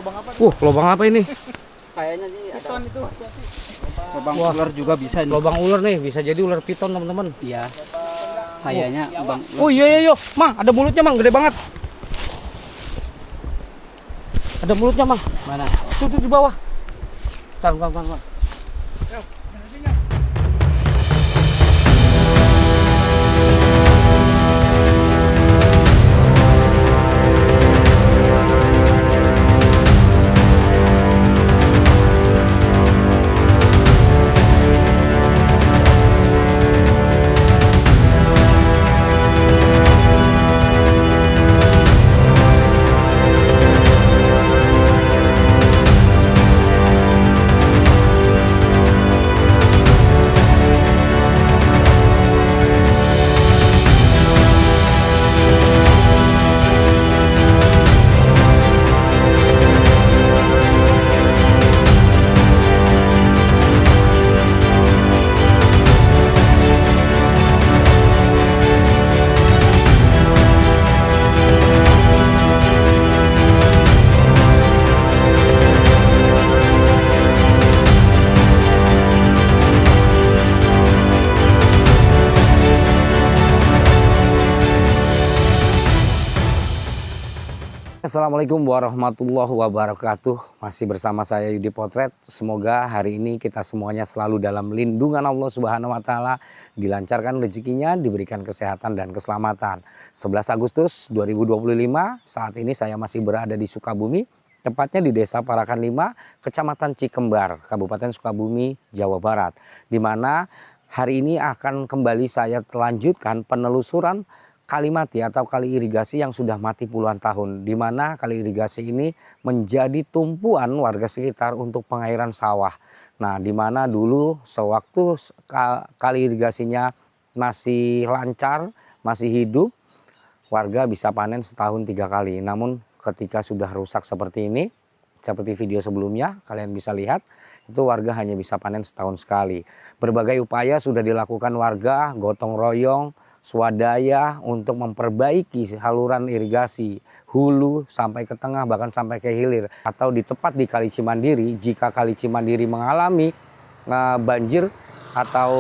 Lubang apa ini? Kayaknya nih Piton itu. lubang ular juga bisa nih. Lubang ular nih, bisa jadi ular piton teman-teman. Iya. Kayaknya lubang. Oh iya, Mang, ada mulutnya Mang, gede banget. Ada mulutnya Mang. Mana? Tuh di bawah. Bang. Assalamualaikum warahmatullahi wabarakatuh. Masih bersama saya Yudi Potret. Semoga hari ini kita semuanya selalu dalam lindungan Allah Subhanahu wa taala, dilancarkan rezekinya, diberikan kesehatan dan keselamatan. 11 Agustus 2025, saat ini saya masih berada di Sukabumi, tepatnya di Desa Parakan 5, Kecamatan Cikembar, Kabupaten Sukabumi, Jawa Barat. Di mana hari ini akan kembali saya lanjutkan penelusuran kali mati atau kali irigasi yang sudah mati puluhan tahun, di mana kali irigasi ini menjadi tumpuan warga sekitar untuk pengairan sawah. Nah, di mana dulu sewaktu kali irigasinya masih lancar, masih hidup, warga bisa panen setahun 3 kali. Namun ketika sudah rusak seperti ini, seperti video sebelumnya kalian bisa lihat, itu warga hanya bisa panen setahun sekali. Berbagai upaya sudah dilakukan warga, gotong royong, swadaya untuk memperbaiki saluran irigasi hulu sampai ke tengah, bahkan sampai ke hilir, atau di tepat di Kali Cimandiri. Jika Kali Cimandiri mengalami banjir atau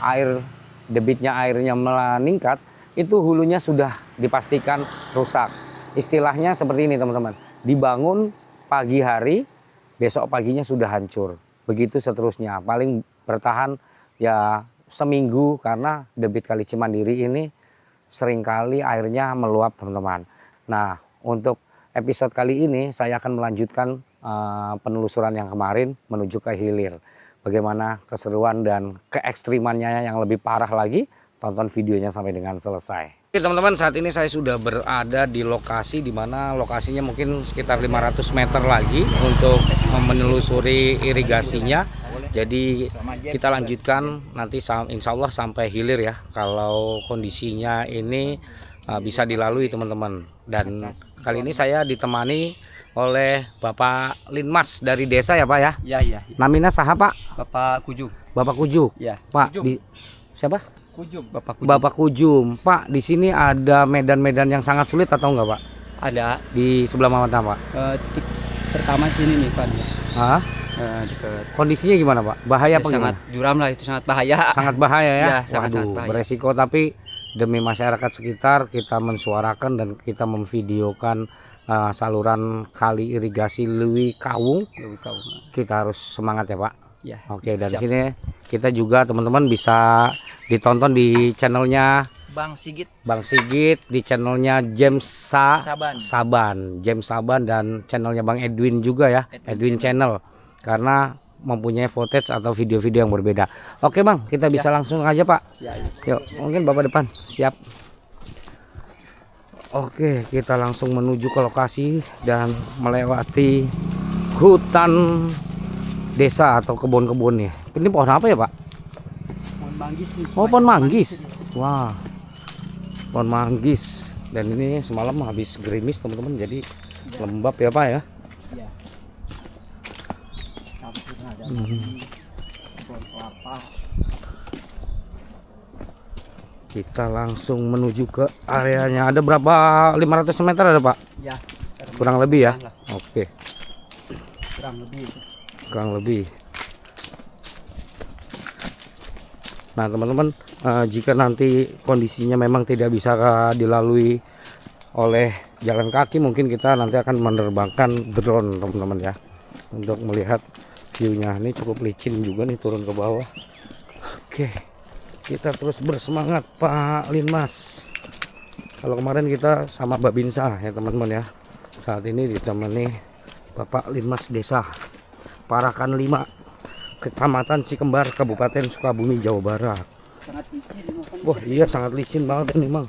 airnya meningkat, itu hulunya sudah dipastikan rusak. Istilahnya seperti ini teman-teman, dibangun pagi hari, besok paginya sudah hancur. Begitu seterusnya, paling bertahan ya seminggu, karena debit Kali Cimandiri ini seringkali airnya meluap teman-teman. Nah, untuk episode kali ini saya akan melanjutkan penelusuran yang kemarin menuju ke hilir. Bagaimana keseruan dan keekstrimannya yang lebih parah lagi, tonton videonya sampai dengan selesai. Oke teman-teman, saat ini saya sudah berada di lokasi, di mana lokasinya mungkin sekitar 500 meter lagi untuk menelusuri irigasinya. Jadi kita lanjutkan nanti insya Allah sampai hilir ya, kalau kondisinya ini bisa dilalui teman-teman. Dan kali ini saya ditemani oleh Bapak Linmas dari desa ya Pak ya? Iya. Namanya saha Pak? Bapak Kujum. Bapak Kujum. Ya. Pak Kujum. Siapa? Kujum. Bapak Kujum. Bapak Kujum. Pak, di sini ada medan-medan yang sangat sulit atau enggak Pak? Ada. Di sebelah mana Pak? Titik pertama sini nih Pak. Hah? Dekat. Kondisinya gimana Pak? Bahaya apa Sangat gimana? juram lah, itu sangat bahaya. Sangat bahaya ya? Ya, sangat bahaya. Beresiko, tapi demi masyarakat sekitar kita mensuarakan dan kita memvideokan saluran kali irigasi Lewi Kawung. Kita harus semangat ya Pak. Ya. Oke, dan siap. sini kita juga teman-teman bisa ditonton di channelnya Bang Sigit di channelnya James Saban. James Saban, dan channelnya Bang Edwin juga ya, Edwin channel, karena mempunyai footage atau video-video yang berbeda. Oke Bang, kita bisa langsung aja Pak. Ya. Yuk, mungkin Bapak depan, siap. Oke, kita langsung menuju ke lokasi dan melewati hutan desa atau kebun-kebun ya. Ini pohon apa ya Pak? Pohon manggis nih. Oh, pohon manggis. Wah, pohon manggis. Dan ini semalam habis gerimis teman-teman, jadi lembab ya Pak ya. Iya. Kita langsung menuju ke areanya. Ada berapa? 500 meter ada Pak? Ya. Kurang lebih ya. Oke. kurang lebih. kurang lebih. Nah teman-teman, jika nanti kondisinya memang tidak bisa dilalui oleh jalan kaki, mungkin kita nanti akan menerbangkan drone teman-teman ya, untuk melihat view-nya. Ini cukup licin juga nih turun ke bawah. Oke, kita terus bersemangat Pak Linmas. Kalau kemarin kita sama Babinsa ya teman-teman ya, saat ini ditemani Bapak Linmas Desa Parakan 5, Kecamatan Cikembar, Kabupaten Sukabumi, Jawa Barat. Sangat licin. Wah iya, sangat licin banget ini Mang.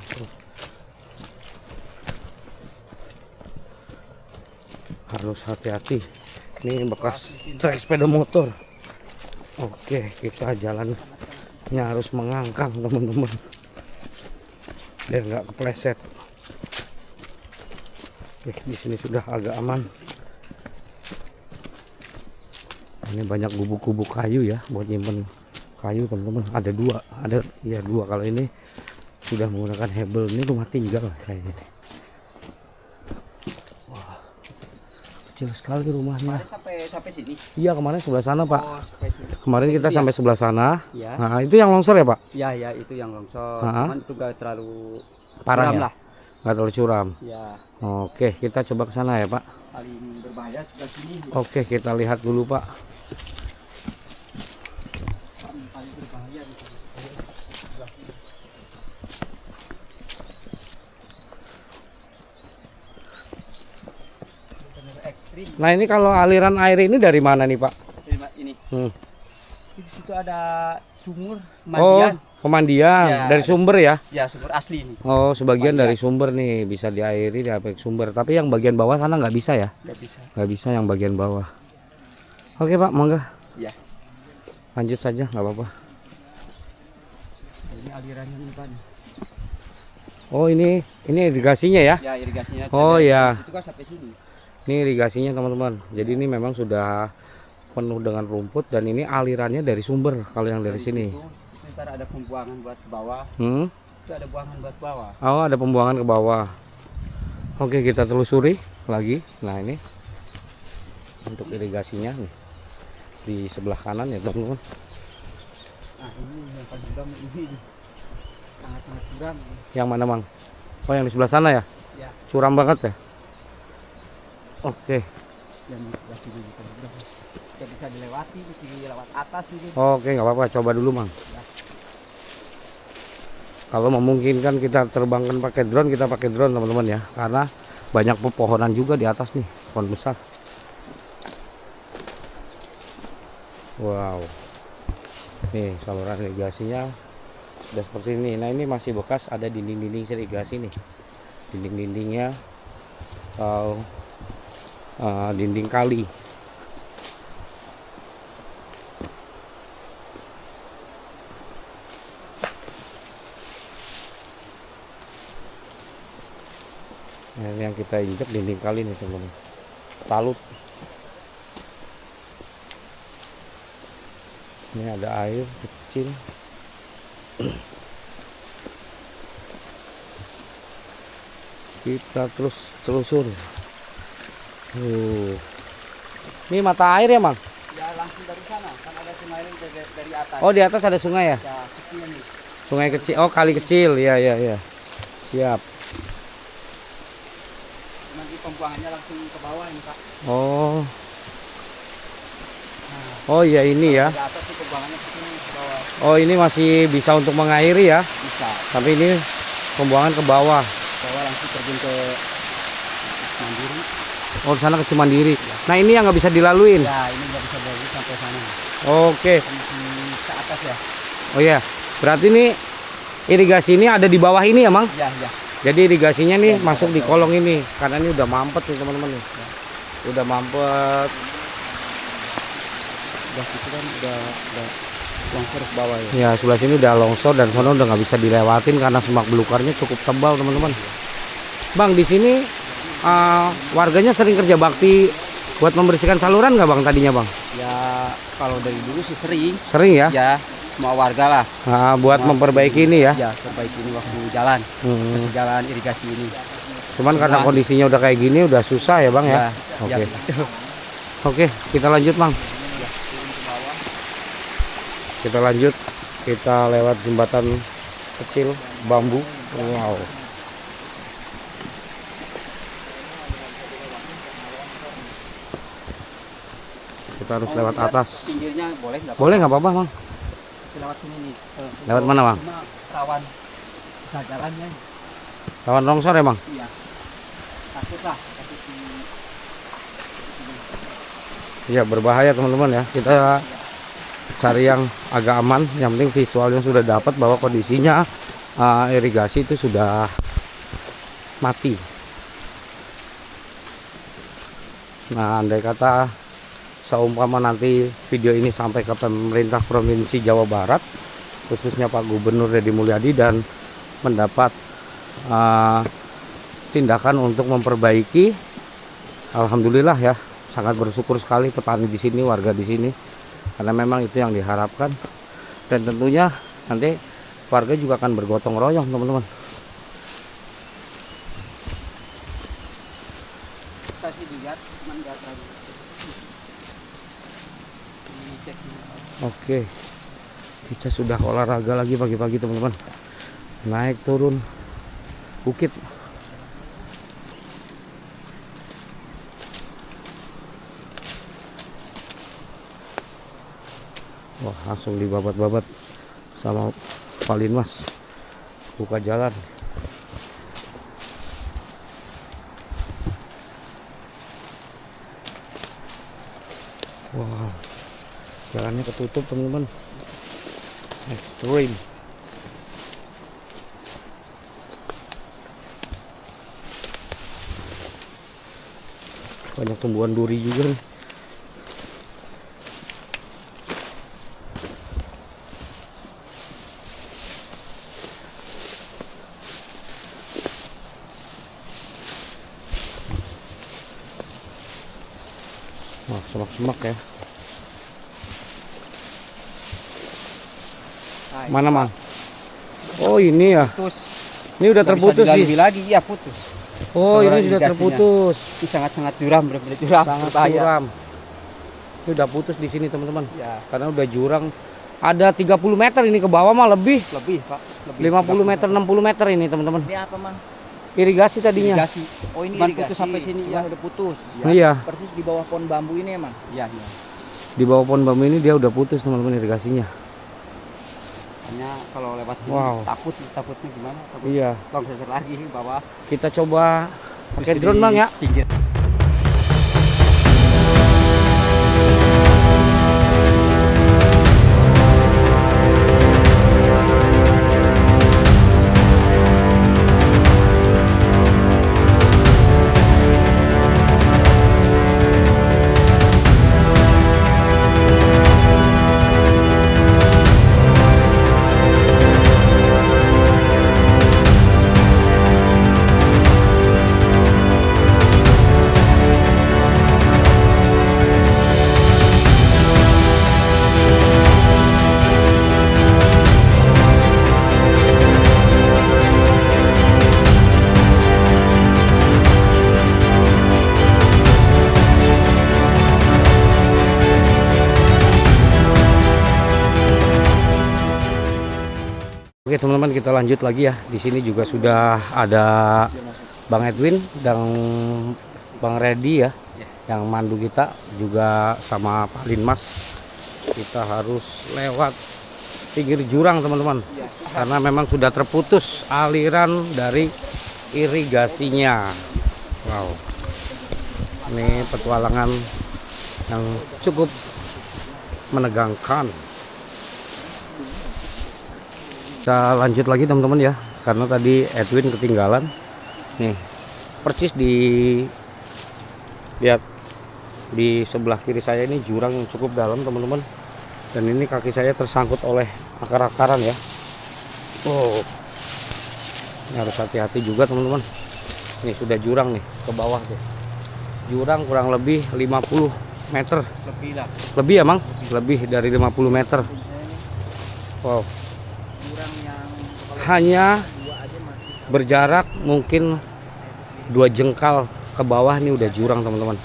Harus hati-hati. Ini bekas trek sepeda motor. Oke, kita jalannya harus mengangkang teman-teman, biar nggak kepleset. Oke, di sini sudah agak aman. Ini banyak gubuk-gubuk kayu ya, buat nyimpen kayu teman-teman. Ada dua, dua. Kalau ini sudah menggunakan hebel. Ini rumah tinggal kayaknya. Wah, kecil sekali rumahnya. Sampai sini. Iya, kemarin sebelah sana Pak. Oh, sampai sini. Kemarin kita sampai sebelah sana. Ya. Nah, itu yang longsor ya Pak? Ya, itu yang longsor. Ha-ha. Cuman itu gak terlalu Parah curam ya? lah. Nggak terlalu curam. Ya, Oke, kita coba ke sana ya Pak. paling berbahaya sebelah sini. Oke, kita lihat dulu Pak. Paling berbahaya di sini. Benar ekstrim. Nah ini kalau aliran air ini dari mana nih Pak? Ini. Hmm. Di situ ada sumur Oh, mandian. pemandian Ya, dari sumber ya? Ya, sumur asli ini. Oh, sebagian Pemandian. dari sumber nih bisa diairi dari sumber. Tapi yang bagian bawah sana nggak bisa ya? Nggak bisa. Nggak bisa yang bagian bawah. Oke Pak, monggo. Ya. Lanjut saja, nggak apa-apa. Ini alirannya nih Pak. Oh ini irigasinya ya? Ya, irigasinya. Oh, dari ya. situ kan sampai sini. Ini irigasinya teman-teman. Jadi ini memang sudah penuh dengan rumput dan ini alirannya dari sumber. Kalau yang dari sini. Situ, ntar ada pembuangan buat bawah. Hmm? Itu ada buangan buat bawah. Oh, ada pembuangan ke bawah. Oke, kita telusuri lagi. Nah ini untuk irigasinya nih di sebelah kanan ya teman-teman. Nah, ini yang paling curam ini. Sangat curam. Yang mana Mang? Oh yang di sebelah sana ya? Ya. Curam banget ya? Oke. Dan sebelah sini paling curam. Tidak bisa dilewati, di sini lewat atas ini. Oke, nggak apa-apa, coba dulu Mang. Kalau memungkinkan kita terbangkan pakai drone, kita pakai drone teman-teman ya, karena banyak pepohonan juga di atas nih, pohon besar. Wow, nih saluran irigasinya sudah seperti ini. Nah ini masih bekas ada dinding-dinding irigasi nih, dinding-dindingnya atau dinding kali. Nah, ini yang kita injek dinding kali nih teman-teman, talut. Ini ada air kecil. Kita terus telusur. Ini mata air ya Mang? Ya, langsung dari sana. Kan ada sungai ini dari atas. Oh di atas ada sungai ya? Ya, kecil nih. Sungai kecil. Oh kali kecil. Ya ya ya. Siap. Nanti pembuangannya langsung ke bawah ini Pak. Oh. Oh iya ini ya. Dari atas sih pembuangannya ke sini ke bawah. Oh ini masih bisa untuk mengairi ya. Bisa. Tapi ini pembuangan ke bawah. Bawah langsung terjun ke Mandiri. Oh sana ke Cimandiri. Nah ini yang nggak bisa dilaluin. Ya, ini nggak bisa dari sampai sana. Oke. Masih ke atas ya. Oh ya. Berarti ini irigasi ini ada di bawah ini ya Mang? Ya, ya. Jadi irigasinya nih Ya, masuk di betul. kolong ini. Karena ini udah mampet nih teman-teman nih. Udah mampet. Udah gitu kan udah longsor ke bawah ya. Ya sebelah sini udah longsor dan sana udah nggak bisa dilewatin karena semak belukarnya cukup tebal teman-teman. Bang di sini warganya sering kerja bakti buat membersihkan saluran nggak Bang tadinya Bang? Ya, kalau dari dulu sih sering. Sering ya? Ya, semua warga lah. Nah, buat Semua memperbaiki ini ya. Ya, perbaiki ini waktu jalan. Masih jalan irigasi ini. Cuman karena Semua. kondisinya udah kayak gini udah susah ya Bang ya. Ya, Oke. ya, betul. Oke, kita lanjut, Mang. Kita lanjut. Kita lewat jembatan kecil bambu. Wow. Kita harus lewat atas. Pinggirnya boleh nggak? Boleh nggak apa-apa, Mang? Lewat sini nih. Lewat mana, Bang? Cuma rawan jalannya. Lawan longsor ya, Mang? Iya. Takut lah. Takut Iya, berbahaya teman-teman ya. Kita cari yang agak aman. Yang penting visualnya sudah dapat bahwa kondisinya irigasi itu sudah mati. Nah, andai kata seumpama nanti video ini sampai ke pemerintah Provinsi Jawa Barat, khususnya Pak Gubernur Deddy Mulyadi, dan mendapat tindakan untuk memperbaiki, alhamdulillah ya, sangat bersyukur sekali petani di sini, warga di sini, karena memang itu yang diharapkan. Dan tentunya nanti warga juga akan bergotong royong, teman-teman. bisa sih dilihat, cuman nggak terlalu. Dicek. Oke, kita sudah olahraga lagi pagi-pagi, teman-teman. Naik turun bukit. Wah, langsung dibabat-babat sama Pak Linmas, buka jalan. Wah, jalannya ketutup, teman-teman. Ekstrim. Banyak tumbuhan duri juga nih. Wah, semak-semak ya. Nah, Mana, Mang? Oh, ini ya. putus. Ini udah Nggak bisa terputus dilalui nih. lagi, iya putus. Oh, Saluran ini sudah irigasinya. terputus. Ini sangat-sangat curam, benar-benar curam. Sangat berbahaya. curam. Ini udah putus di sini, teman-teman. Ya, Karena udah jurang. Ada 30 meter ini ke bawah mah lebih. lebih, Pak. Lebih. 50 meter, 60 meter ini, teman-teman. Ini apa, Mang? Irigasi tadinya. Irigasi. Oh, ini Cuman irigasi. putus sampai sini, Cuman ya. udah putus. Iya. Persis di bawah pohon bambu ini emang. Iya, iya. Di bawah pohon bambu ini dia udah putus, teman-teman, irigasinya. Hanya kalau lewat sini Wow. takutnya gimana? Takut Iya. longsor lagi bawah. Kita coba pakai Terus drone, di Bang ya. pinggir. Oke, teman-teman, kita lanjut lagi ya. Di sini juga sudah ada Bang Edwin dan Bang Reddy ya, yang mandu kita, juga sama Pak Linmas. Kita harus lewat pinggir jurang, teman-teman, karena memang sudah terputus aliran dari irigasinya. Wow, ini petualangan yang cukup menegangkan. Kita lanjut lagi, teman-teman ya, karena tadi Edwin ketinggalan. Nih, persis di lihat di sebelah kiri saya ini jurang yang cukup dalam, teman-teman. Dan ini kaki saya tersangkut oleh akar-akaran ya. Oh, ini harus hati-hati juga, teman-teman. Ini sudah jurang nih ke bawah tuh. Jurang kurang lebih 50 meter. Lebih lah. Lebih ya, Mang? Lebih dari 50 meter. Wow. Jurang yang Hanya berjarak mungkin 2 jengkal ke bawah, ini udah jurang, teman-teman.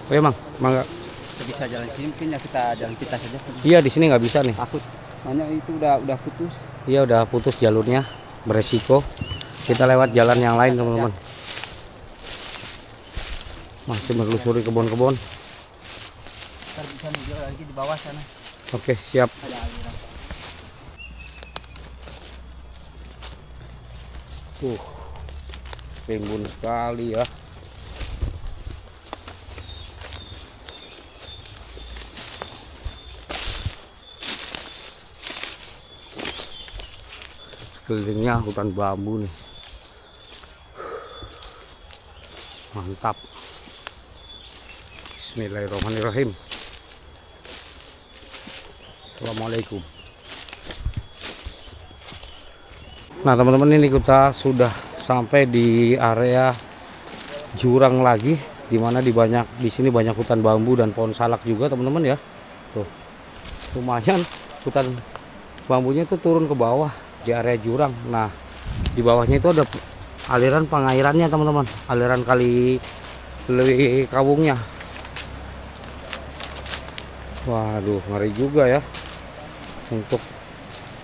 Oh ya Mang, mangga. Kita bisa jalan sini mungkin ya kita jalan kita saja. Iya di sini nggak bisa nih. Takut. Soalnya itu udah putus. Iya udah putus jalurnya, beresiko. Kita lewat jalan yang lain teman-teman. Masih menelusuri kebun-kebun. Ntar bisa nunjuk lagi di bawah sana. Oke siap. Ada aliran. Rimbun sekali ya. Sekelilingnya hutan bambu nih. Mantap. Bismillahirrahmanirrahim. Assalamualaikum. Nah teman-teman, ini kita sudah sampai di area jurang lagi, dimana di sini banyak hutan bambu dan pohon salak juga teman-teman ya. Tuh lumayan hutan bambunya itu turun ke bawah di area jurang. Nah di bawahnya itu ada aliran pengairannya teman-teman, aliran kali Kawungnya. Waduh ngeri juga ya untuk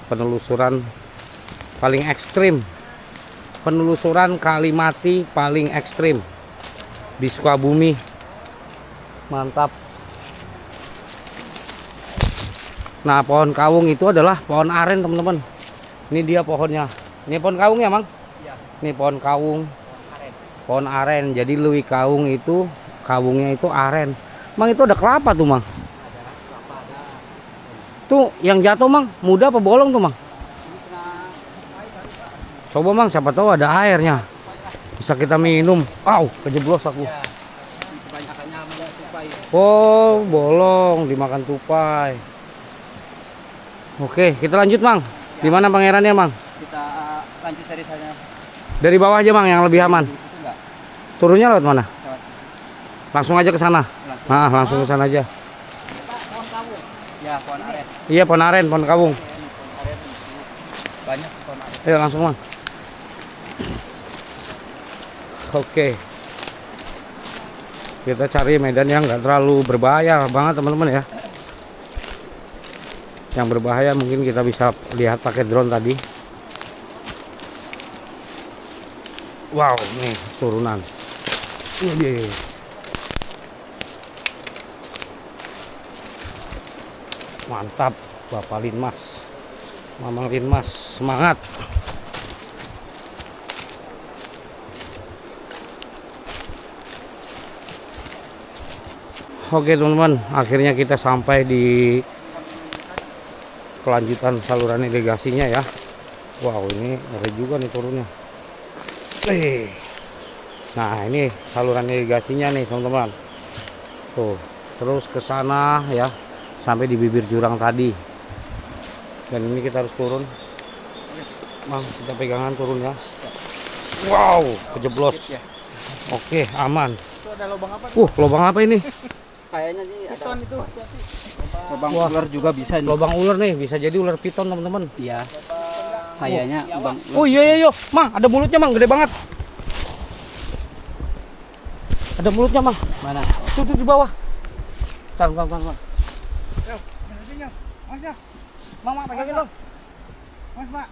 penelusuran paling ekstrim, penelusuran kali mati paling ekstrim di Sukabumi. Mantap. Nah pohon kawung itu adalah pohon aren teman-teman. Ini dia pohonnya. Ini pohon kawung ya Mang? Iya. Ini pohon kawung, Aren. pohon aren. Jadi lui kawung itu kawungnya itu aren. Mang itu ada kelapa tuh Mang. Ada kelapa ada. Tuh yang jatuh Mang, muda apa bolong tuh Mang? Ini kena tupai kali Pak. Coba Mang, siapa tahu ada airnya. Bisa kita minum. Au, kejeblos aku. Ya. Kebanyakannya ada tupai. Oh, bolong dimakan tupai. Oke, kita lanjut Mang. Di mana pangerannya Mang? Kita lanjut dari sana. Dari bawah aja Mang yang lebih aman. Di situ enggak? Turunnya lewat mana? Lewat. Langsung aja ke sana. Langsung. Nah, langsung ke sana aja. Pak, pohon kawung. Ya, pohon aren. Iya, pohon aren, pohon kawung. Ini pohon aren. Banyak pohon aren. Ayo langsung Mang. Oke. Kita cari medan yang nggak terlalu berbahaya banget teman-teman ya. Yang berbahaya mungkin kita bisa lihat pakai drone tadi. Wow, nih turunan. Ini mantap, Bapak Linmas, Mamang Linmas, semangat. Oke teman-teman, akhirnya kita sampai di kelanjutan saluran irigasinya ya. Wow, ini ngeri juga nih turunnya. Nah ini saluran irigasinya nih teman-teman. Tuh terus ke sana ya, sampai di bibir jurang tadi. Dan ini kita harus turun. Mang, kita pegangan turunnya. Wow, kejeblos. Oke, aman. Itu ada lubang apa? Lubang apa ini? Kayaknya sih ada itu. lubang Wah. ular juga bisa nih. Lubang ular nih, bisa jadi ular piton teman-teman. Iya. Kayaknya lubang ular. Oh iya, Mang, ada mulutnya Mang, gede banget. Ada mulutnya Mang. Mana? Tuh di bawah. Tahan. Yo, Mas ya. Mang, pegangin dong. Mas, Pak.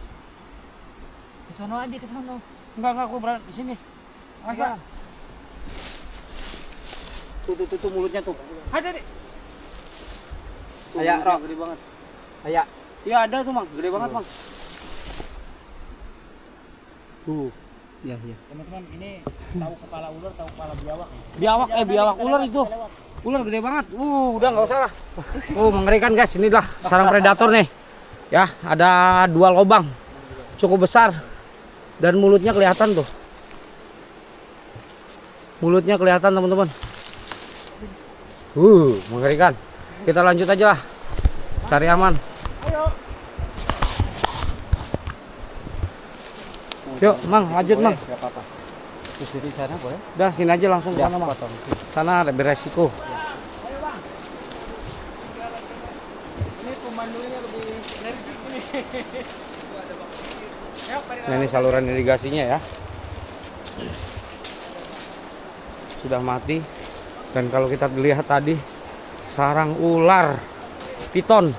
Ke sono aja ke sono. Enggak, aku berada di sini. Mas, Pak. Tuh mulutnya tuh. Ada deh. Ayak, Rok. Gede banget. Ayak. Iya ada tuh Mang, gede banget Mang. Tuh. Iya. Teman-teman, ini tahu kepala ular, tahu kepala biawak ya. Biawak ular itu. Ular gede banget. Udah nggak usah lah. Mengerikan guys, inilah sarang predator nih. Ya, ada 2 lubang. Cukup besar. Dan mulutnya kelihatan tuh. Mulutnya kelihatan teman-teman. Mengerikan. Kita lanjut aja lah. Cari aman. Yuk, Mang, lanjut Mang. Enggak apa-apa. Terus dari sana boleh? Udah sini aja langsung ke Ya, sana Mang. potong. Sana ada beresiko. Ini pemandunya lebih dari ini. Nah, ini saluran irigasinya ya. Sudah mati. Dan kalau kita lihat tadi sarang ular piton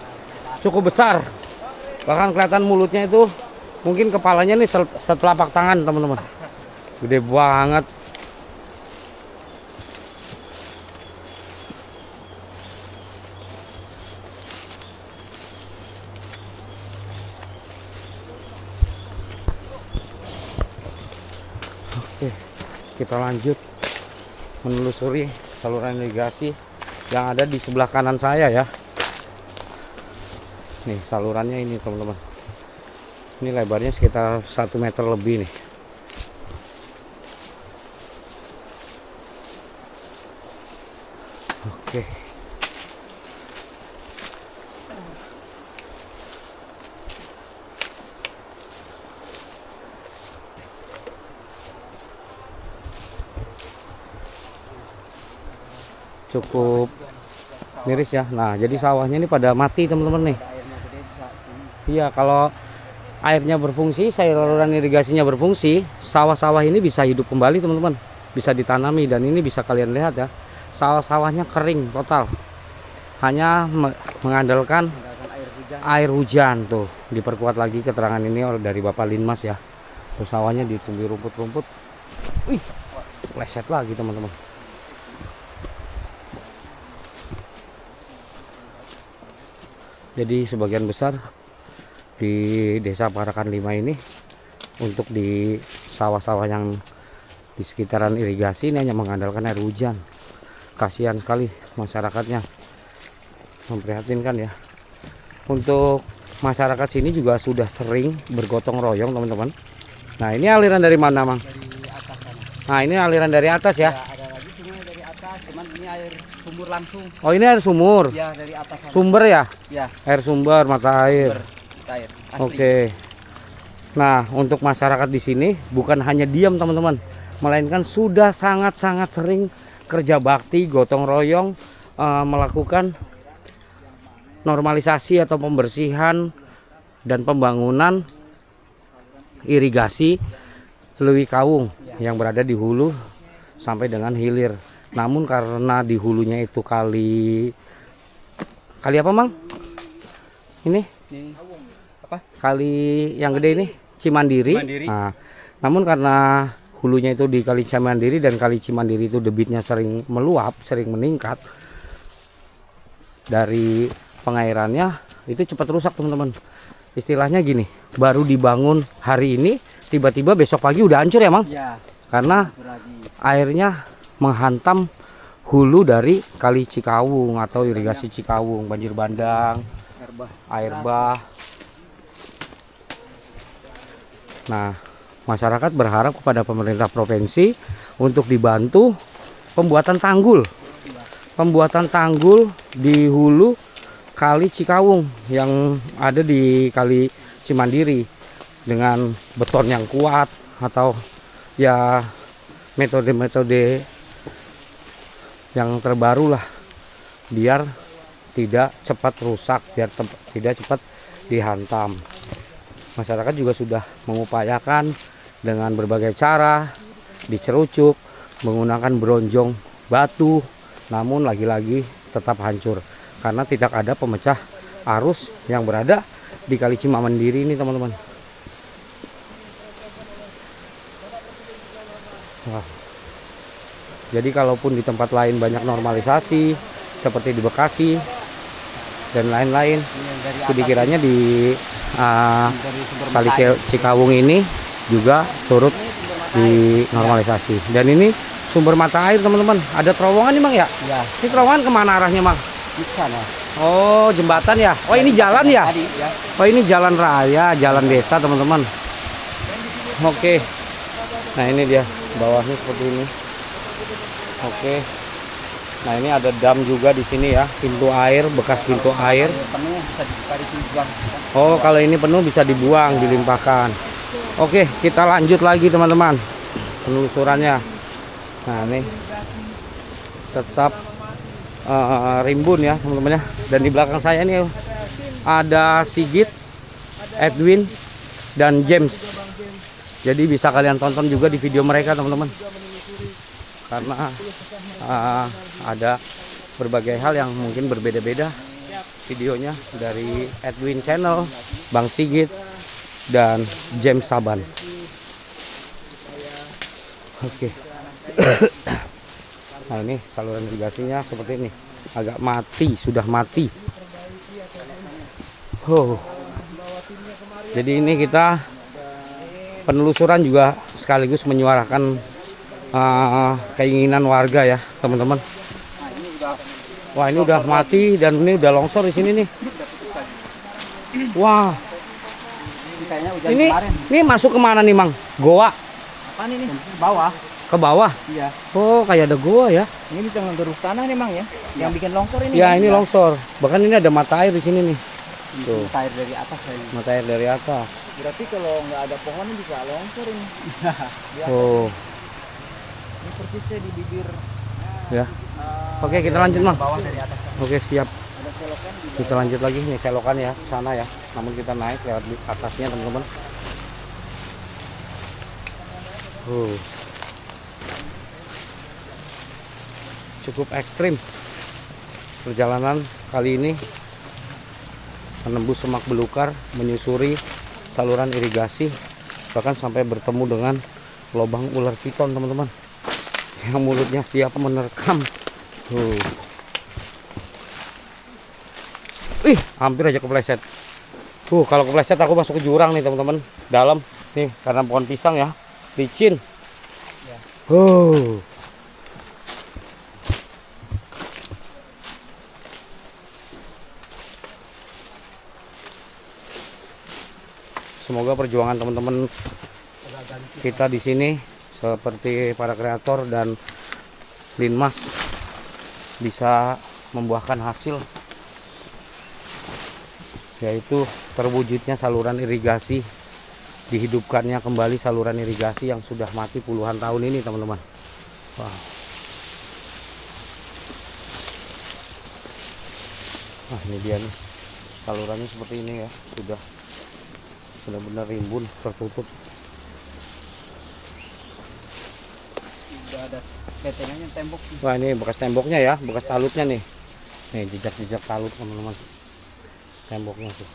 cukup besar, bahkan kelihatan mulutnya itu mungkin kepalanya nih setelapak tangan teman-teman, gede banget. Oke, kita lanjut menelusuri saluran irigasi yang ada di sebelah kanan saya ya. Nih salurannya ini teman-teman. Ini lebarnya sekitar 1 meter lebih nih. Oke. Cukup miris ya. Nah, jadi sawahnya ini pada mati teman-teman nih. Airnya gede bisa Iya, kalau airnya berfungsi, saluran irigasinya berfungsi, sawah-sawah ini bisa hidup kembali teman-teman, bisa ditanami. Dan ini bisa kalian lihat ya, sawah-sawahnya kering total, hanya mengandalkan menggunakan air hujan. air hujan. Tuh diperkuat lagi keterangan ini oleh dari Bapak Linmas ya. Terus sawahnya ditumbuhi rumput-rumput, wih, leset lagi teman-teman. Jadi sebagian besar di desa Parakan 5 ini untuk di sawah-sawah yang di sekitaran irigasi ini hanya mengandalkan air hujan. Kasihan sekali masyarakatnya, memprihatinkan ya. Untuk masyarakat sini juga sudah sering bergotong royong teman-teman. Nah ini aliran dari mana Mang? Dari atas sana. Nah ini aliran dari atas ya. Ya, ada lagi sungai dari atas, cuman ini air sumur langsung. Oh ini air sumur, Ya, dari atas sana. sumber ya, Ya, air sumber mata air. air asli. Oke. Nah, untuk masyarakat di sini bukan hanya diam teman-teman, melainkan sudah sangat-sangat sering kerja bakti, gotong royong, melakukan normalisasi atau pembersihan dan pembangunan irigasi Lewi Kawung yang berada di hulu sampai dengan hilir. Namun karena di hulunya itu kali apa Mang? Ini Ini apa? kali yang gede ini Cimandiri. Cimandiri. Nah, namun karena hulunya itu di Kali Cimandiri dan Kali Cimandiri itu debitnya sering meluap, sering meningkat, dari pengairannya itu cepat rusak teman-teman. Istilahnya gini, baru dibangun hari ini tiba-tiba besok pagi udah hancur ya Mang, Ya, karena itu lagi. airnya menghantam hulu dari Kali Cikawung atau irigasi Cikawung, banjir bandang, Herbah. air bah. Nah, masyarakat berharap kepada pemerintah provinsi untuk dibantu pembuatan tanggul. Pembuatan tanggul di hulu Kali Cikawung yang ada di Kali Cimandiri dengan beton yang kuat atau ya metode-metode yang terbaru lah, biar tidak cepat rusak, biar tidak cepat dihantam. Masyarakat juga sudah mengupayakan dengan berbagai cara, dicerucuk, menggunakan bronjong batu, namun lagi-lagi tetap hancur karena tidak ada pemecah arus yang berada di Kali Cimandiri ini teman-teman. Wah. Jadi kalaupun di tempat lain banyak normalisasi seperti di Bekasi dan lain-lain, Ini yang dari itu atas, dikiranya di dari sumber Kali mata air. Cikawung ini juga turut dinormalisasi. Dan ini sumber mata air teman-teman. Ada terowongan nih Mang ya? Ya, Ini terowongan kemana arahnya Mang? di sana. Oh jembatan ya? Oh ini jalan ya? Tadi ya. Oh ini jalan raya, jalan desa teman-teman. Oke. Nah ini dia bawahnya seperti ini. Oke. Nah ini ada dam juga di sini ya, pintu air, bekas pintu air. Air penuh bisa dibuka di sini buang. Oh kalau ini penuh bisa dibuang, dilimpahkan. Oke kita lanjut lagi teman-teman penelusurannya. Nah ini tetap rimbun ya teman-teman ya. Dan di belakang saya ini ada Sigit, Edwin, dan James. Jadi bisa kalian tonton juga di video mereka teman-teman. Karena ada berbagai hal yang mungkin berbeda-beda videonya dari Edwin Channel, Bang Sigit, dan James Saban. Oke. Nah ini saluran irigasinya seperti ini, agak mati, sudah mati. Jadi ini kita penelusuran juga sekaligus menyuarakan keinginan warga ya teman-teman. Wah ini udah mati dan ini udah longsor di sini nih. Wah. Kayaknya hujan Ini kemarin. ini masuk kemana nih Mang? Goa Apa ini? Bawah. ke bawah. Iya. Oh kayak ada goa ya? Ini bisa menggerus tanah nih, Mang ya. Yang bikin longsor ini. Ya ini longsor. Bahkan ini ada mata air di sini nih. Tuh. Mata air dari atas kayaknya. Mata air dari atas. Berarti kalau nggak ada pohon ini bisa longsor ini. Oh Ini persisnya di bibir ya. Oke kita lanjut Mang. Bawah dari atas. Oke siap. ada selokan di Kita lanjut lagi nih selokan ya ke sana ya. Namun kita naik lewat di atasnya teman-teman. Cukup ekstrim perjalanan kali ini, menembus semak belukar, menyusuri saluran irigasi, bahkan sampai bertemu dengan lubang ular piton teman-teman yang mulutnya siap menerkam. Ih, hampir aja kepleset. Kalau kepleset aku masuk ke jurang nih teman-teman, dalam nih karena pohon pisang ya, licin. Semoga perjuangan teman-teman kita di sini seperti para kreator dan Linmas bisa membuahkan hasil, yaitu terwujudnya saluran irigasi, dihidupkannya kembali saluran irigasi yang sudah mati puluhan tahun ini teman-teman. Wow. Nah ini dia nih salurannya seperti ini ya, sudah benar-benar rimbun, tertutup. Udah ada betengannya tembok. Wah ini bekas temboknya ya, bekas talutnya nih. Nih jejak-jejak talut teman-teman. Temboknya tuh.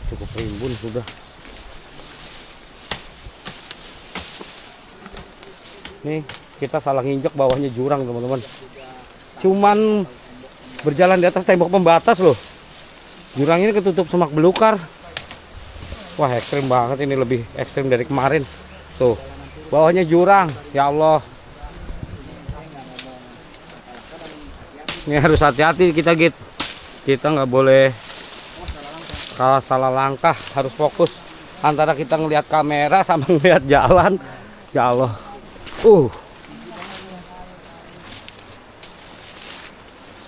Cukup rimbun sudah. Nih kita salah nginjek, bawahnya jurang teman-teman. Cuman berjalan di atas tembok pembatas loh. Jurang ini ketutup semak belukar. Wah ekstrim banget, ini lebih ekstrim dari kemarin. Tuh bawahnya jurang, ya Allah. Ini harus hati-hati kita Git. Kita nggak boleh salah langkah, harus fokus antara kita ngelihat kamera sama ngelihat jalan. Ya Allah.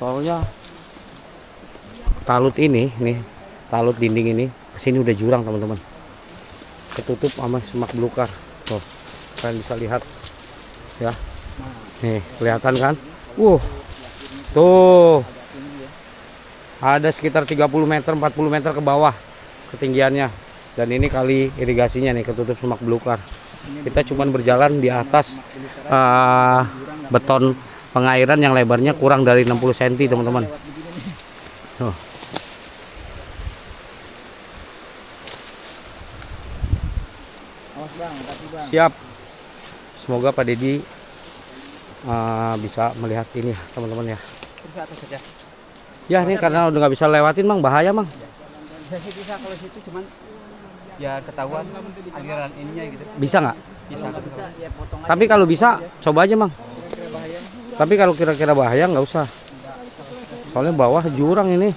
Soalnya talut ini nih, talut dinding ini kesini udah jurang teman-teman, ketutup sama semak belukar. Tuh kalian bisa lihat ya, nih kelihatan kan? Tuh ada sekitar 30 meter 40 meter ke bawah ketinggiannya, dan ini kali irigasinya nih ketutup semak belukar. Kita cuman berjalan di atas beton pengairan yang lebarnya kurang dari 60 cm teman-teman. Siap. Semoga Pak Dedi bisa melihat ini teman-teman ya. Terus atas saja. Ya ini karena udah nggak bisa lewatin Mang, bahaya Mang. Bisa kalau situ cuman ya ketahuan aliran ininya gitu. Bisa nggak? Bisa ya potong aja. Tapi kalau bisa coba aja Mang. Tapi kalau kira-kira bahaya nggak usah. Soalnya bawah jurang ini.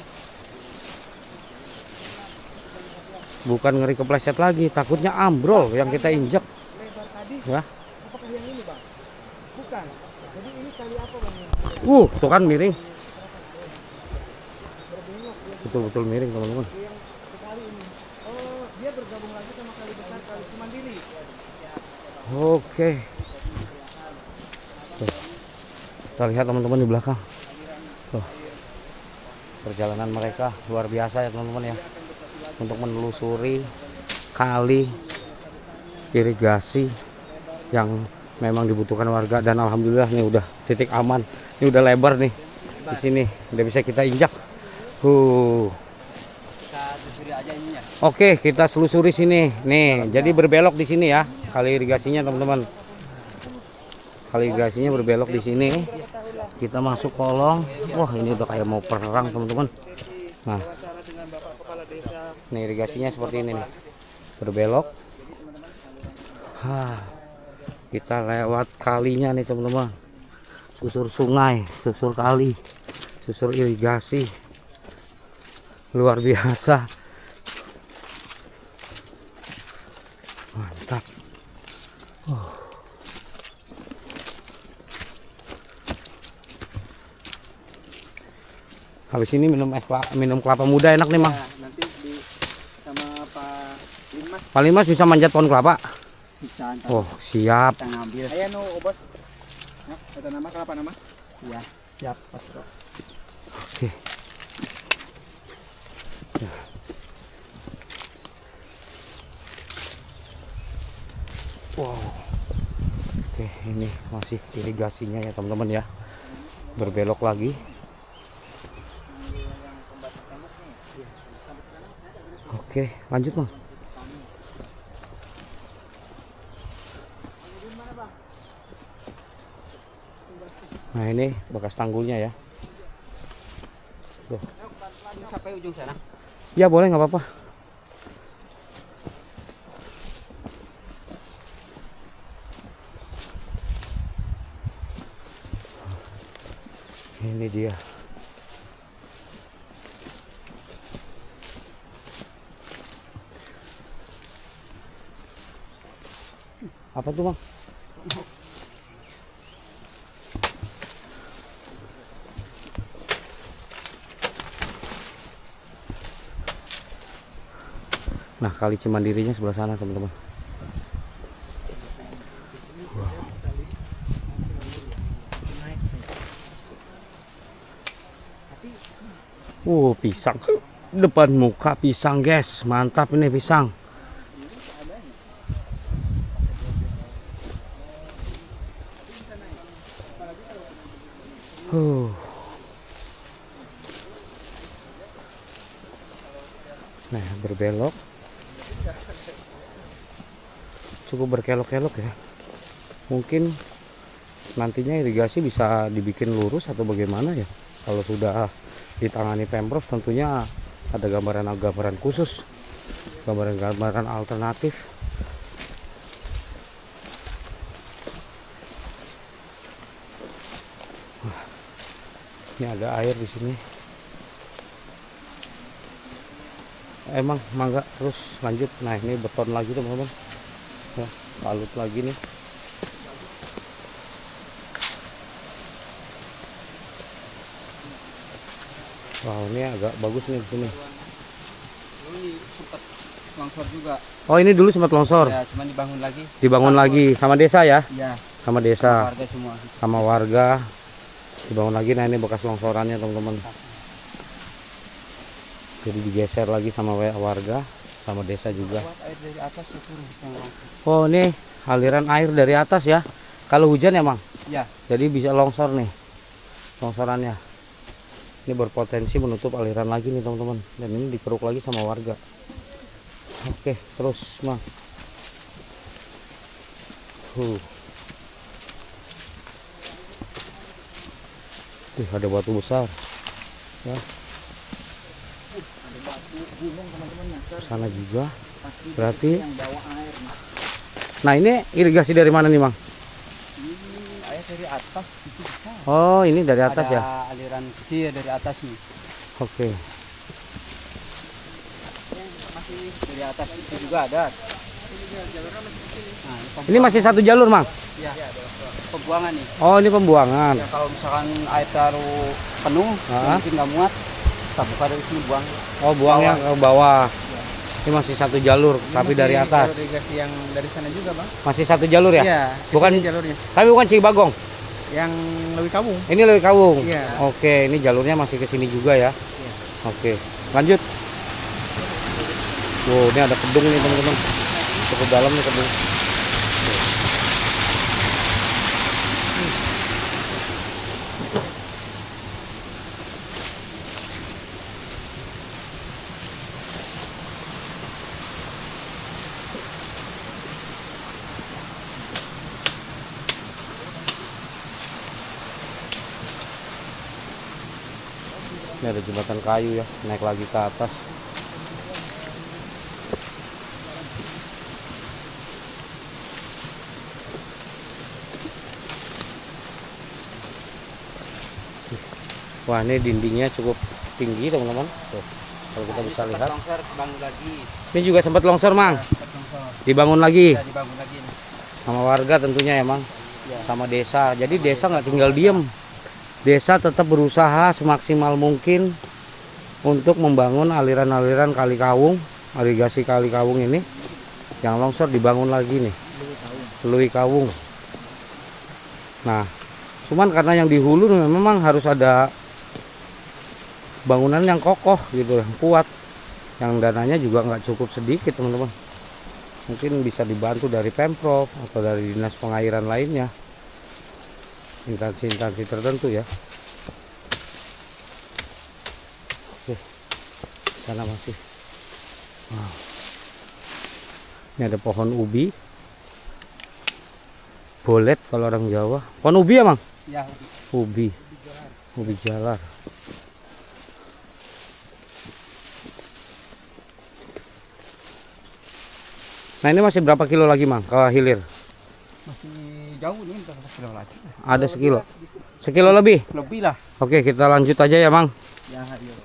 Bukan ngeri kepleset lagi, takutnya ambrol yang kita injek. Ya. apakah yang ini Bang? Bukan. Jadi ini kali apa Bang? Tuh kan miring. Betul-betul miring teman-teman. Yang kali ini. Oh, dia bergabung lagi sama kali besar kali Cimandiri. Oke. Tuh. Kita lihat teman-teman di belakang. Tuh. Perjalanan mereka luar biasa ya teman-teman ya. Untuk menelusuri kali irigasi yang memang dibutuhkan warga, dan alhamdulillah nih udah titik aman. Ini udah lebar nih di sini, udah bisa kita injak. Kita telusuri aja ininya. Oke, kita selusuri sini. Nih, jadi berbelok di sini ya. Kali irigasinya teman-teman. Kali irigasinya berbelok di sini. Kita masuk kolong. Wah, ini udah kayak mau perang teman-teman. Nah, nih irigasinya seperti ini nih. Berbelok. Kita lewat kalinya nih teman-teman. Susur sungai, susur kali, susur irigasi. Luar biasa. Mantap. Habis ini minum kelapa muda enak nih, Mang. Nah, nanti sama Pak Limas Pak Limas bisa manjat pohon kelapa? bisa antar Oh, siap. kita ngambil. Ayo no, Bos. Nah, ada nama kelapa nama? Iya, siap, Pak Bro. Oke. Wow. Oke, ini masih irigasinya ya teman-teman ya. Berbelok lagi. Oke, lanjut Bang. Nah, ini bekas tanggulnya ya. Tuh. Sampai ujung sana. Ya boleh, nggak apa-apa. Ini dia. Apa tuh Bang? Nah, kali Cimandirinya sebelah sana teman-teman. Pisang depan muka, pisang guys, mantap ini pisang. Nah, berbelok, cukup berkelok-kelok ya. Mungkin nantinya irigasi bisa dibikin lurus atau bagaimana ya. Kalau sudah ditangani Pemprov tentunya ada gambaran-gambaran khusus, gambaran-gambaran alternatif. Ini ada air di sini. Emang mangga terus lanjut. Nah, ini beton lagi teman-teman. Ya, balut lagi nih. Wow, ini agak bagus nih di sini. Ini sempat longsor juga. Oh, ini dulu sempat longsor. Ya, cuma dibangun lagi. Dibangun lagi sama desa ya? Iya. Sama desa. Warga semua. Sama warga. Dibangun lagi. Nah, ini bekas longsorannya teman-teman. Jadi digeser lagi sama warga, sama desa juga. Air dari atas turun. Oh, ini aliran air dari atas ya. Kalau hujan emang. Ya. Jadi bisa longsor nih. Longsorannya. Ini berpotensi menutup aliran lagi nih teman-teman. Dan ini dikeruk lagi sama warga. Oke, terus Mang. Ada batu besar. Ya. Ada batu gunung teman-teman. Sana juga. Berarti. Yang bawa air. Nah, ini irigasi dari mana nih Mang? Ini air dari atas itu bisa. Oh, ini dari atas ada ya? Aliran kecil dari atas nih. Oke. Masih dari atas itu juga ada. Nah, Ini masih satu jalur Mang? Ya, pembuangan nih. Oh, ini pembuangan. Ya, kalau misalkan air taruh penuh, mungkin nggak muat, kita buka dari sini buang. Oh, buangnya ke bawah. Ini masih satu jalur, Ini tapi masih dari atas. jalur irigasi yang dari sana juga, Bang. Masih satu jalur ya? Iya, Bukan ini jalurnya. Tapi bukan Cibagong. Yang lebih kamu. Ini Lewi Kawung. Iya. Oke, ini jalurnya masih ke sini juga ya. Iya. Oke, lanjut. Wow, ini ada kedung nih teman-teman. Cukup dalam nih kedung. Ini ada jembatan kayu ya, naik lagi ke atas. Wah, ini dindingnya cukup tinggi teman-teman. Tuh, kalau kita bisa lihat. Longsor, bangun lagi. Ini juga sempat longsor, Mang. Sempat longsor. Dibangun lagi Ya, dibangun lagi nih. sama warga tentunya ya, Mang. Ya. Sama desa. Jadi desa nggak tinggal diem. Desa tetap berusaha semaksimal mungkin untuk membangun aliran-aliran Kali Kawung, irigasi Kali Kawung ini yang longsor dibangun lagi nih, Lui Kawung. Nah, cuman karena yang di hulu memang harus ada bangunan yang kokoh gitu, yang kuat, yang dananya juga nggak cukup sedikit teman-teman. Mungkin bisa dibantu dari Pemprov atau dari dinas pengairan lainnya, instansi-instansi tertentu ya. Oke, sana masih. Wow. Ini ada pohon ubi, bolet kalau orang Jawa. Pohon ubi ya, Mang? Ya, Ubi, ubi jalar. Nah, ini masih berapa kilo lagi, Mang, ke hilir? masih jauh nih, berapa kilo lagi? Ada sekilo. Sekilo lebih. Lebih lah. Oke, kita lanjut aja ya, Mang. Ya, ayo.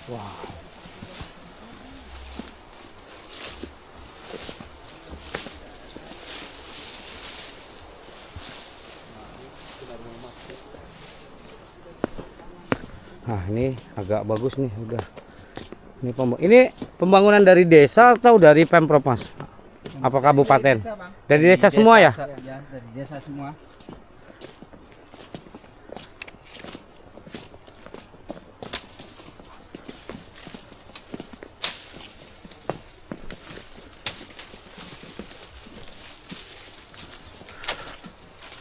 Wow. Nah, ini agak bagus nih udah. Ini pembangunan dari desa atau dari Pemprov, Mas? Apa kabupaten? Dari desa semua ya? Ya, dari desa semua.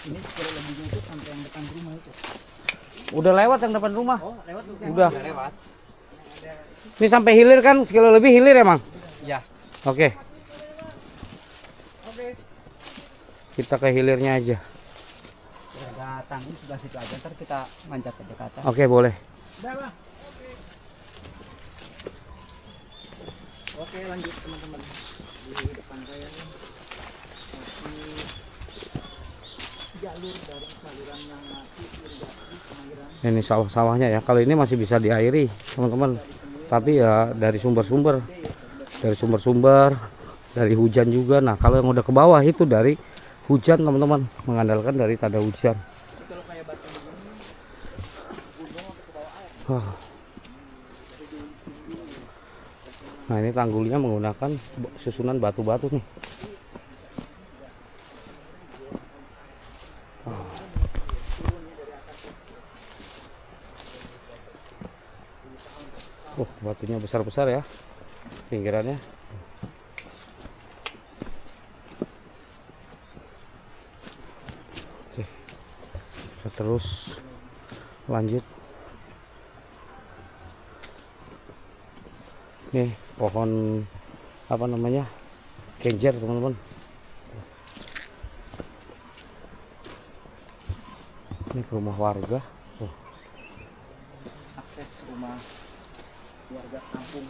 Ini kalau lebihnya itu sampai yang depan rumah itu. Udah lewat yang depan rumah. Oh, lewat tuh. Udah. Lewat. Ini sampai hilir kan? Sekilo lebih hilir ya, Mang? Ya. Oke, Oke. kita ke hilirnya aja. Ada tanggung sebelah situ aja, ntar kita manjat aja ke atas. Oke, boleh. Udah, Bang. Oke, lanjut teman-teman. Di depan saya nih masih jalur dari saluran yang masih irigasi pengairan. Ini sawah-sawahnya ya. Kalau ini masih bisa diairi, teman-teman. Tapi ya dari sumber-sumber. Dari sumber-sumber, dari hujan juga. Nah, kalau yang udah ke bawah itu dari hujan, teman-teman. Mengandalkan dari tanda hujan. Kalau kayak batu begini, gunung ke bawah air. Wah. Nah, ini tanggulnya menggunakan susunan batu-batu nih. Batunya besar-besar ya pinggirannya. Oke, kita terus lanjut. Nih pohon apa namanya, kenjer teman-teman. Ini ke rumah warga. Akses rumah warga kampung.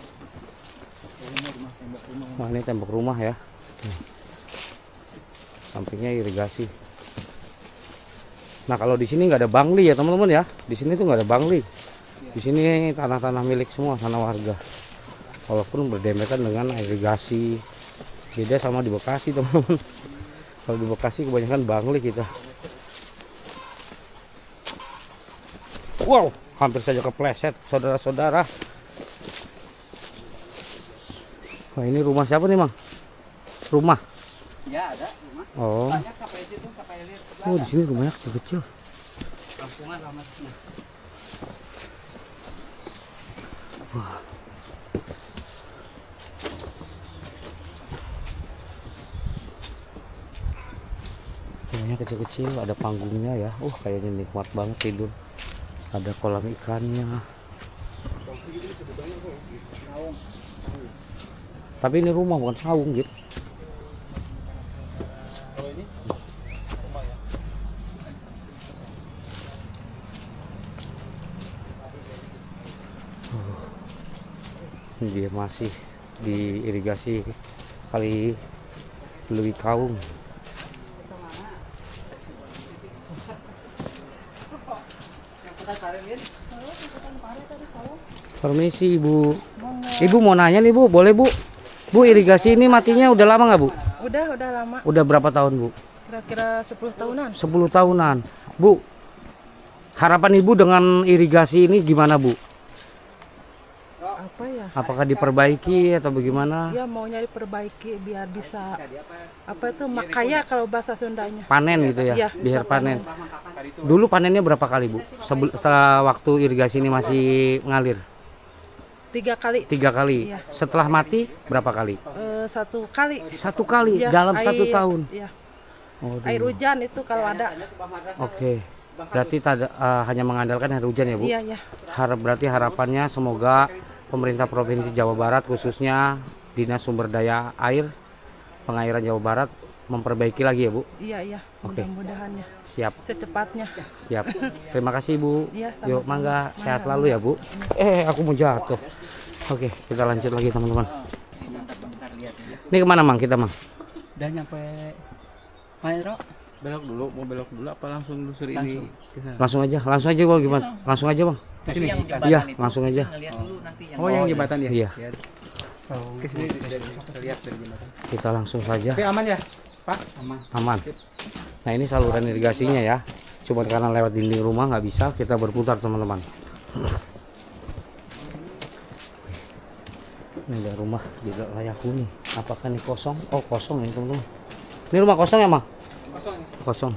Ini rumah, tembok rumah. Nah, ini tembok rumah ya. Sampingnya irigasi. Nah, kalau di sini nggak ada bangli ya teman-teman ya. Di sini tuh nggak ada bangli. Di sini tanah-tanah milik semua, tanah warga. Walaupun berdempetan dengan irigasi. Beda sama di Bekasi teman-teman. Kalau di Bekasi kebanyakan bangli kita. Wow, hampir saja kepleset saudara-saudara. Wah, ini rumah siapa nih, Mang? Rumah. Ya, ada rumah. Oh. Banyak sampai situ, sampai hilir sebelah. Oh, di sini rumahnya kecil-kecil. Kampungan lama sih. Wah. Rumahnya kecil-kecil, ada panggungnya ya. Kayaknya nikmat banget tidur. Ada kolam ikannya. Tapi ini rumah bukan saung gitu. dia masih diirigasi kali Leuwi Kaung. Permisi Ibu. Ibu mau nanya nih Bu, boleh Bu? Bu, irigasi ini matinya udah lama nggak Bu? Udah lama. Udah berapa tahun Bu? Kira-kira 10 tahunan. 10 tahunan. Bu, harapan Ibu dengan irigasi ini gimana Bu? Apa ya? Apakah diperbaiki atau bagaimana? Ya maunya diperbaiki biar bisa apa itu makaya kalau bahasa Sundanya. Panen gitu ya, Iya, biar bisa panen. Dulu panennya berapa kali Bu? Setelah waktu irigasi ini masih ngalir? 3 kali. 3 kali. Iya. Setelah mati berapa kali? 1 kali. 1 kali Ya, dalam 1 tahun. Iya. Oh, Air hujan itu kalau ada. Oke. Berarti hanya mengandalkan air hujan ya Bu? Iya, ya. Berarti harapannya semoga pemerintah Provinsi Jawa Barat khususnya Dinas Sumber Daya Air Pengairan Jawa Barat memperbaiki lagi ya Bu? Iya. Oke. Mudah-mudahan ya. Siap. Secepatnya. Siap. Terima kasih Bu. Iya, sama-sama. Yuk mangga, sehat Mangga, selalu ya Bu. Aku mau jatuh. Oke, kita lanjut lagi teman-teman. Ini kemana Mang kita Mang? Udah nyampe Mairo. Belok dulu, mau belok dulu apa langsung lusur ini ke sana? Langsung aja Bang, gimana? Langsung aja Bang. Sini. Iya, langsung aja. Oh, yang jembatan ya? Iya. Ke sini bisa lihat dari jembatan. Kita langsung saja. Tapi aman ya, Pak? Aman. Aman. Nah ini saluran irigasinya ya. Cuma karena lewat dinding rumah nggak bisa, kita berputar teman-teman. Ini ada rumah tidak layak huni. Apakah ini kosong? Oh kosong ini teman-teman. Ini rumah kosong ya Mang? Kosong. Kosong.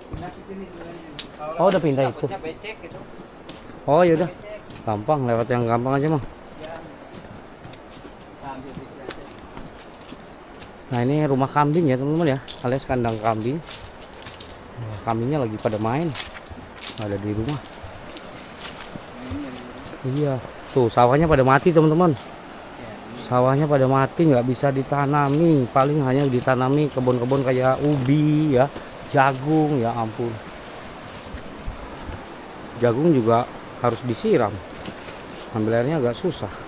Pindah ke sini. Oh udah pindah itu. Oh yaudah. Gampang, lewat yang gampang aja Mang. Nah ini rumah kambing ya teman-teman ya, alias kandang kambing. Nah, kambingnya lagi pada main, ada di rumah. Iya, tuh sawahnya pada mati teman-teman. Sawahnya pada mati, nggak bisa ditanami. Paling hanya ditanami kebun-kebun kayak ubi ya, jagung ya ampun. Jagung juga harus disiram. Ambil airnya agak susah.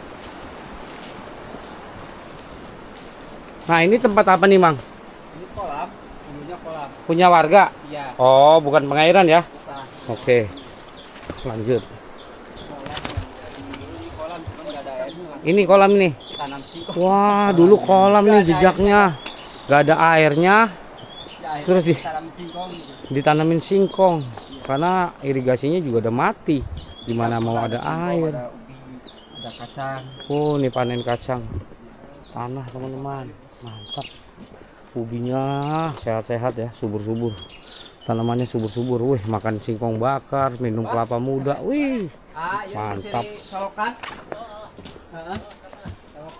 Nah ini tempat apa nih Mang? Ini kolam, dulunya kolam. Punya warga? Iya. Oh bukan pengairan ya? Bukan. Oke, lanjut. Ini kolam cuma nggak ada airnya. Ini kolam nih. Tanam singkong. Wah dulu kolam nih jejaknya. Gak ada airnya. Terus Tanam singkong. ditanamin singkong. Karena irigasinya juga udah mati. Gimana mau ada air? Ada ubi, ada kacang. Oh ini panen kacang. Tanah teman-teman. Mantap. Ubinya sehat-sehat ya, subur-subur. Tanamannya subur-subur. Wih, makan singkong bakar, minum kelapa muda. Wih, mantap. Solokan.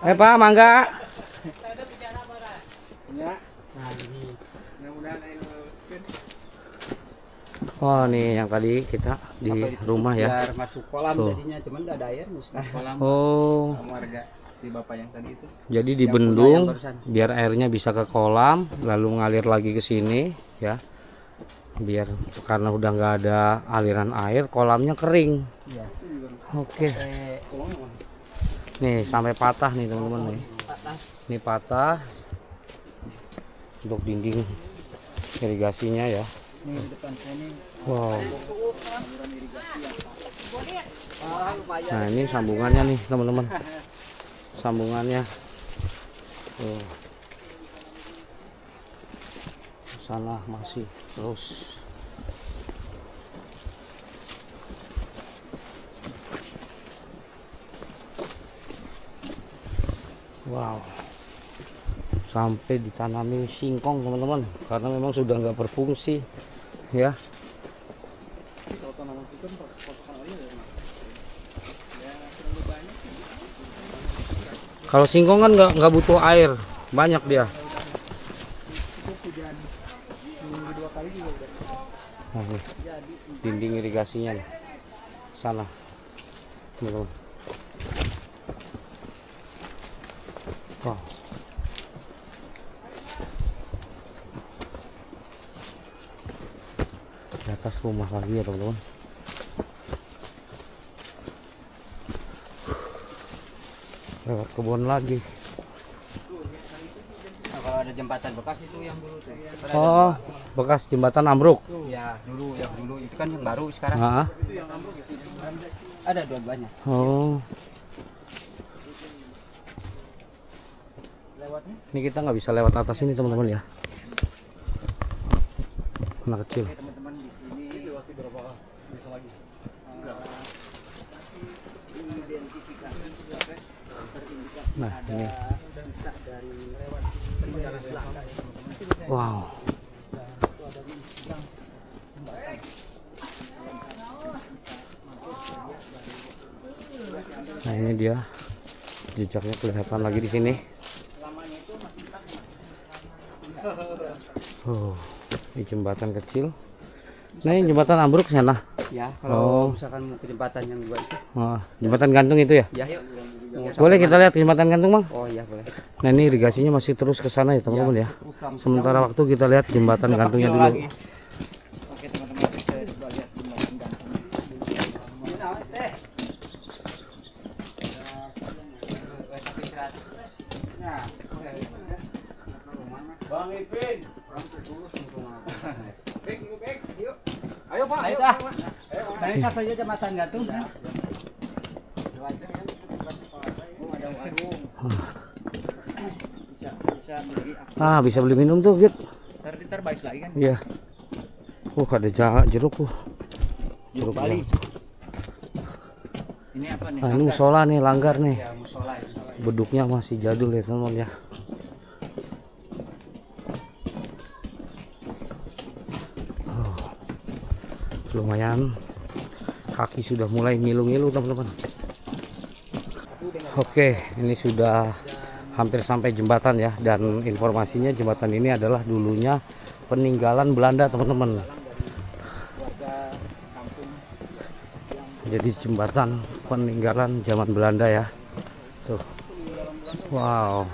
Pak, mangga. Ya. Nah, ini. Mudah-mudahan air luruskan. Oh, nih yang tadi kita di rumah ya. Biar masuk kolam Tuh. jadinya, cuman nggak ada air masuk kolam. Oh, Warga di bapak yang tadi itu. jadi Yang dibendung punya yang barusan. biar airnya bisa ke kolam, lalu ngalir lagi ke sini ya. Biar karena udah nggak ada aliran air, kolamnya kering. Iya. Oke. Nih sampai patah nih teman-teman nih. Ini patah untuk dinding irigasinya ya. Ini di depan sini. Wow. Lumayan. Nah ini sambungannya nih teman-teman. Sambungannya. Tuh. Sana masih terus. Wow. Sampai ditanami singkong teman-teman, karena memang sudah nggak berfungsi ya. Kalau singkong kan nggak butuh air banyak dia. Nah, nih, dinding irigasinya nih. Sana teman-teman. Wow. Di atas rumah lagi ya teman-teman. Lewat kebun lagi. Nah, kalau ada jembatan bekas itu yang dulu tuh. Oh, bekas jembatan ambruk. Ya dulu yang dulu itu kan yang baru sekarang. Ah. Ada dua-duanya. Oh, Lewatnya. ini kita nggak bisa lewat atas ini teman-teman ya. Anak kecil. Teman-teman di sini lewati berapa bisa lagi? Nah, ini. Sisa dari peninggalan Belanda. Wow. Nah, ini dia jejaknya kelihatan lagi di sini. Oh, ini jembatan kecil. Nah, ini jembatan ambruk sana. Ya, Oh. kalau misalkan mau ke jembatan yang dua itu. Oh, jembatan gantung itu ya? Ya. Boleh kita lihat jembatan gantung, Bang? Oh iya boleh. Nah, ini irigasinya masih terus ke sana ya, teman-teman ya. Sementara waktu kita lihat jembatan gantungnya dulu. Oke teman-teman, kita coba lihat jembatan gantung. Bang Ipin. Ayo Pak, ayo. Dari satu aja jembatan gantung. Bisa beli Ah, bisa beli minum tuh, Git. ntar balik lagi kan. Iya. Ada jeruk tuh. Jeruk Bali. Bali. Ini apa nih? Nah, ini musola nih, langgar nih. Ya, musola. Beduknya masih jadul ya, teman-teman ya. Oh, lumayan. Kaki sudah mulai ngilu-ngilu, teman-teman. Oke, ini sudah hampir sampai jembatan ya, dan informasinya jembatan ini adalah dulunya peninggalan Belanda, teman-teman. Jadi jembatan peninggalan zaman Belanda ya. Tuh. Wow.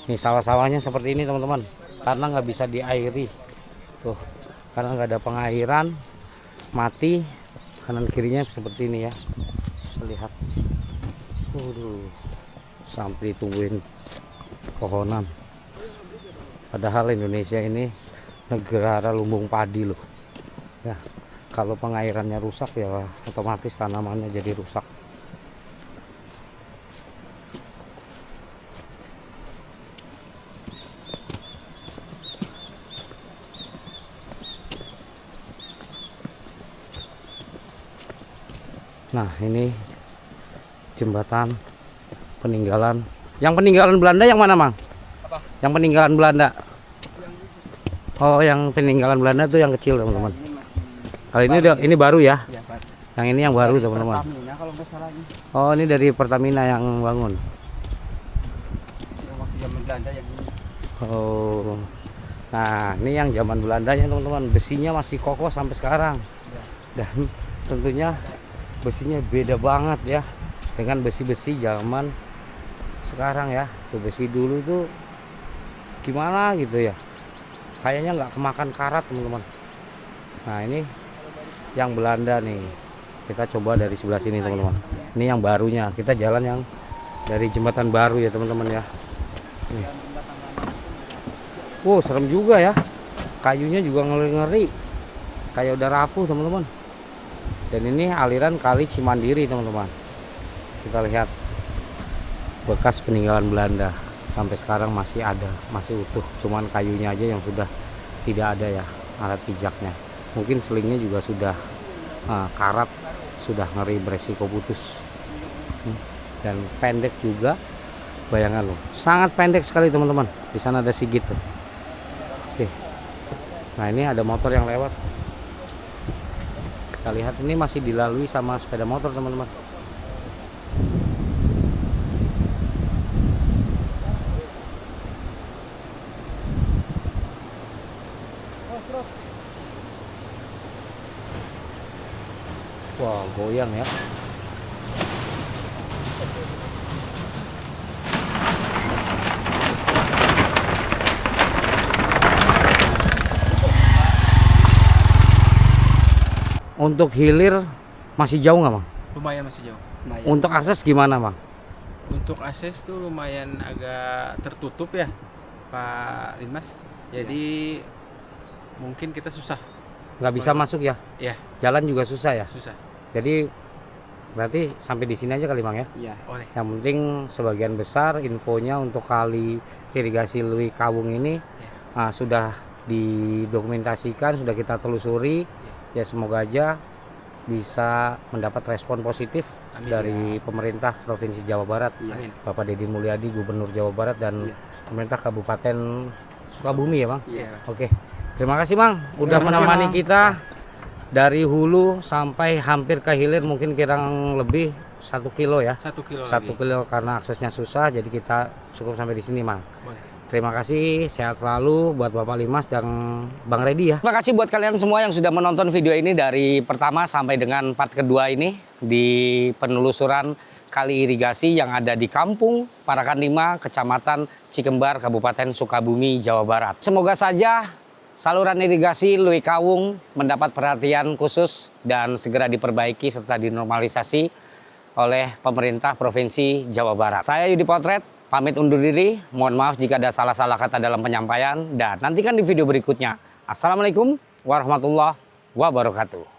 Ini sawah-sawahnya seperti ini, teman-teman. Karena nggak bisa diairi. Tuh. Karena nggak ada pengairan, mati. Kanan kirinya seperti ini ya. Bisa lihat. Sampai ditungguin pohonan. Padahal Indonesia ini negara lumbung padi loh. Ya, kalau pengairannya rusak ya otomatis tanamannya jadi rusak. Nah, ini jembatan peninggalan. Yang peninggalan Belanda yang mana, Mang? Apa? Yang peninggalan Belanda. Oh, yang peninggalan Belanda tuh yang kecil, teman-teman. Kali ini ini baru ya. Ya, Pak. Yang ini yang baru, teman-teman. Pertamina kalau nggak salah ini. Oh, ini dari Pertamina yang bangun. Yang waktu zaman Belanda yang ini. Oh. Nah, ini yang zaman Belandanya, teman-teman. Besinya masih kokoh sampai sekarang. Dan tentunya besinya beda banget ya dengan besi-besi zaman sekarang ya. Tuh, besi dulu tuh gimana gitu ya, kayaknya nggak kemakan karat, teman-teman. Nah, ini yang Belanda nih. Kita coba dari sebelah sini, teman-teman. Ini yang barunya. Kita jalan yang dari jembatan baru ya, teman-teman ya. Nih. Wow, serem juga ya. Kayunya juga ngeri-ngeri. Kayak udah rapuh, teman-teman. Dan ini aliran kali Cimandiri, teman-teman. Kita lihat bekas peninggalan Belanda sampai sekarang masih ada, masih utuh. Cuman kayunya aja yang sudah tidak ada ya, alat pijaknya. Mungkin selingnya juga sudah karat, sudah ngeri, beresiko putus. Dan pendek juga, bayangan loh, sangat pendek sekali, teman-teman. Di sana ada Sigit tuh. Oke. Nah, ini ada motor yang lewat. Kita lihat ini masih dilalui sama sepeda motor, teman-teman. Wah, goyang ya. Untuk hilir masih jauh nggak, Bang? Lumayan masih jauh. Lumayan. Untuk akses gimana, Bang? Untuk akses tuh lumayan agak tertutup ya, Pak Linmas. Jadi mungkin kita susah. Nggak bisa masuk ya? Ya, Jalan juga susah ya? susah. Jadi berarti sampai di sini aja kali Mang ya? Iya. Oleh. Yang penting sebagian besar infonya untuk kali irigasi Lui Kawung ini sudah didokumentasikan, sudah kita telusuri. Ya semoga aja bisa mendapat respon positif Amin. dari pemerintah Provinsi Jawa Barat, Amin. Bapak Deddy Mulyadi, Gubernur Jawa Barat, dan Iya. pemerintah Kabupaten Sukabumi ya Bang. Iya. Oke, terima kasih Bang udah kasih, menemani Bang. kita dari hulu sampai hampir ke hilir, mungkin kurang lebih 1 kilo ya. 1 kilo 1 lagi. kilo karena aksesnya susah, jadi kita cukup sampai di sini Mang. Boleh. Terima kasih, sehat selalu buat Bapak Limas dan Bang Redi ya. Terima kasih buat kalian semua yang sudah menonton video ini dari pertama sampai dengan part kedua ini di penelusuran kali irigasi yang ada di Kampung Parakan 5, Kecamatan Cikembar, Kabupaten Sukabumi, Jawa Barat. Semoga saja saluran irigasi Lui Kawung mendapat perhatian khusus dan segera diperbaiki serta dinormalisasi oleh pemerintah Provinsi Jawa Barat. Saya Yudi Potret, pamit undur diri. Mohon maaf jika ada salah-salah kata dalam penyampaian dan nantikan di video berikutnya. Assalamualaikum warahmatullahi wabarakatuh.